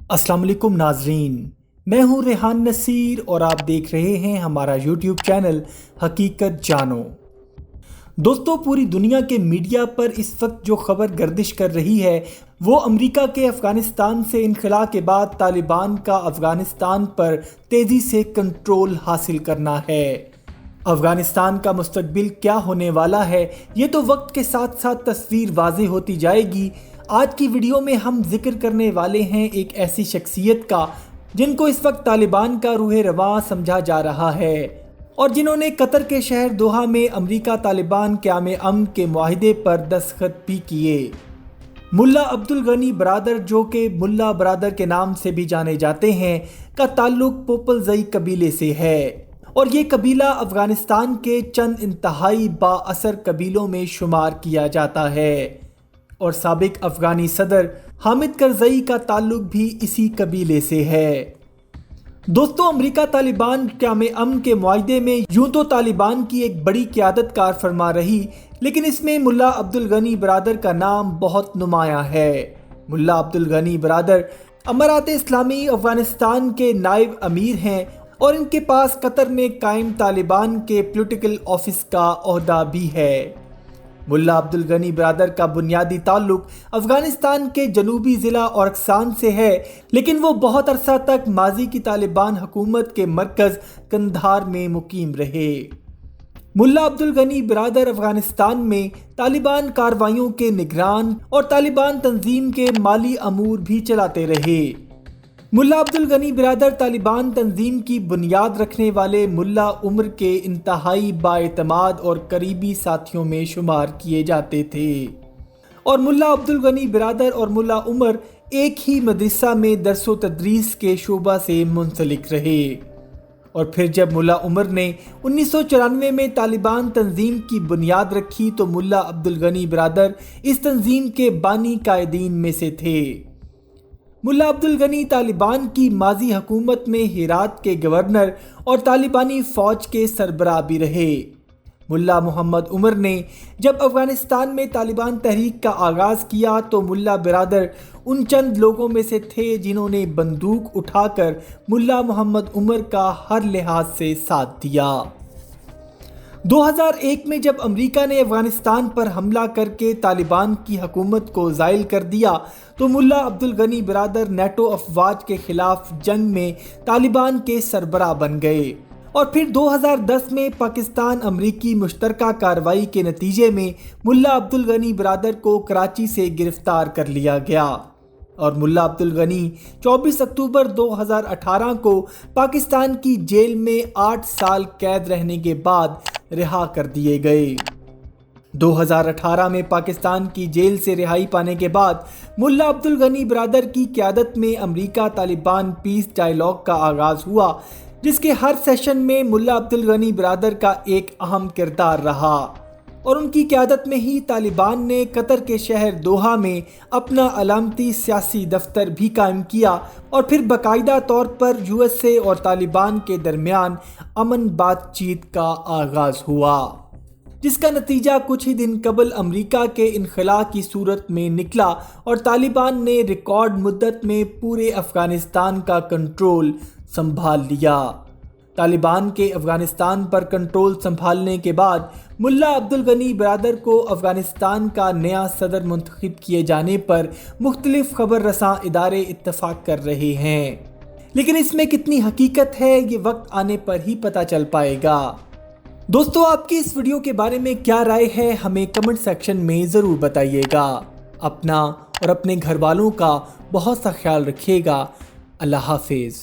अस्सलाम वालेकुम नाजरीन, मैं हूं रेहान नसीर और आप देख रहे हैं हमारा यूट्यूब चैनल हकीकत जानो। दोस्तों, पूरी दुनिया के मीडिया पर इस वक्त जो खबर गर्दिश कर रही है वो अमेरिका के अफ़गानिस्तान से इनखला के बाद तालिबान का अफ़गानिस्तान पर तेज़ी से कंट्रोल हासिल करना है। अफ़गानिस्तान का मुस्तकबिल क्या होने वाला है ये तो वक्त के साथ साथ तस्वीर वाज़ेह होती जाएगी। आज की वीडियो में हम जिक्र करने वाले हैं एक ऐसी शख्सियत का जिनको इस वक्त तालिबान का रूह रवां समझा जा रहा है और जिन्होंने कतर के शहर दोहा में अमेरिका तालिबान क़याम अमन के मुआहिदे पर दस्तखत भी किए। मुल्ला अब्दुल गनी बरादर, जो कि मुल्ला बरादर के नाम से भी जाने जाते हैं, का ताल्लुक पोपलज़ई कबीले से है और ये कबीला अफ़गानिस्तान के चंद इंतहाई बाअसर कबीलों में शुमार किया जाता है और साबिक अफ़गानी सदर हामिद करज़ई का ताल्लुक भी इसी कबीले से है। दोस्तों, अमेरिका तालिबान क़याम अमन के मुआहिदे में यूं तो तालिबान की एक बड़ी क़यादत कार फरमा रही, लेकिन इसमें मुल्ला अब्दुल गनी बरादर का नाम बहुत नुमायां है। मुल्ला अब्दुल गनी बरादर अमारात इस्लामी अफ़गानिस्तान के नायब अमीर हैं और इनके पास कतर में कायम तालिबान के पॉलिटिकल ऑफिस का ओहदा भी है। मुल्ला अब्दुल गनी बरादर का बुनियादी ताल्लुक अफ़गानिस्तान के जनूबी ज़िला औरक्सान से है, लेकिन वो बहुत अरसा तक माजी की तालिबान हुकूमत के मरकज़ कंधार में मुकीम रहे। मुल्ला अब्दुल गनी बरादर अफ़गानिस्तान में तालिबान कार्रवाइयों के निगरान और तालिबान तंजीम के माली अमूर भी चलाते रहे। मुल्ला अब्दुल गनी बरादर तालिबान तंजीम की बुनियाद रखने वाले मुल्ला उमर के इंतहाई बाएतमाद और करीबी साथियों में शुमार किए जाते थे और मुल्ला अब्दुल गनी बरादर और मुल्ला उमर एक ही मदरसा में दरस व तदरीस के शोबा से मुंसलिक रहे और फिर जब मुल्ला उमर ने 1994 में तालिबान तंजीम की बुनियाद रखी तो मुल्ला अब्दुल गनी बरादर इस तंजीम के बानी कायदीन में से थे। मुल्ला अब्दुल गनी तालिबान की माजी हुकूमत में हेरात के गवर्नर और तालिबानी फ़ौज के सरबराह भी रहे। मुल्ला मोहम्मद उमर ने जब अफ़गानिस्तान में तालिबान तहरीक का आगाज़ किया तो मुल्ला बरादर उन चंद लोगों में से थे जिन्होंने बंदूक उठाकर मुल्ला मोहम्मद उमर का हर लिहाज से साथ दिया। 2001 में जब अमेरिका ने अफ़गानिस्तान पर हमला करके तालिबान की हुकूमत को ज़ाइल कर दिया तो मुल्ला अब्दुल गनी बरादर नेटो अफवाज के ख़िलाफ़ जंग में तालिबान के सरबराह बन गए और फिर 2010 में पाकिस्तान अमरीकी मुश्तरका कार्रवाई के नतीजे में मुल्ला अब्दुल गनी बरादर को कराची से गिरफ़्तार कर लिया गया और मुल्ला अब्दुल गनी 24 अक्टूबर 2018 को पाकिस्तान की जेल में 8 साल कैद रहने के बाद रिहा कर दिए गए। 2018 में पाकिस्तान की जेल से रिहाई पाने के बाद मुल्ला अब्दुल गनी बरादर की क़यादत में अमेरिका तालिबान पीस डायलॉग का आगाज़ हुआ, जिसके हर सेशन में मुल्ला अब्दुल गनी बरादर का एक अहम किरदार रहा और उनकी क़यादत में ही तालिबान ने कतर के शहर दोहा में अपना अलामती सियासी दफ्तर भी कायम किया और फिर बाकायदा तौर पर USA और तालिबान के दरमियान अमन बातचीत का आगाज़ हुआ, जिसका नतीजा कुछ ही दिन कबल अमेरिका के इनखला की सूरत में निकला और तालिबान ने रिकॉर्ड मुद्दत में पूरे अफ़गानिस्तान का कंट्रोल संभाल लिया। तालिबान के अफ़गानिस्तान पर कंट्रोल संभालने के बाद मुल्ला अब्दुल गनी बरादर को अफ़गानिस्तान का नया सदर मुंतखब किए जाने पर मुख्तलिफ खबर रसां इदारे इत्तफाक कर रहे हैं, लेकिन इसमें कितनी हकीकत है ये वक्त आने पर ही पता चल पाएगा। दोस्तों, आपकी इस वीडियो के बारे में क्या राय है हमें कमेंट सेक्शन में ज़रूर बताइएगा। अपना और अपने घर वालों का बहुत सा ख्याल रखिएगा। अल्लाह हाफिज़।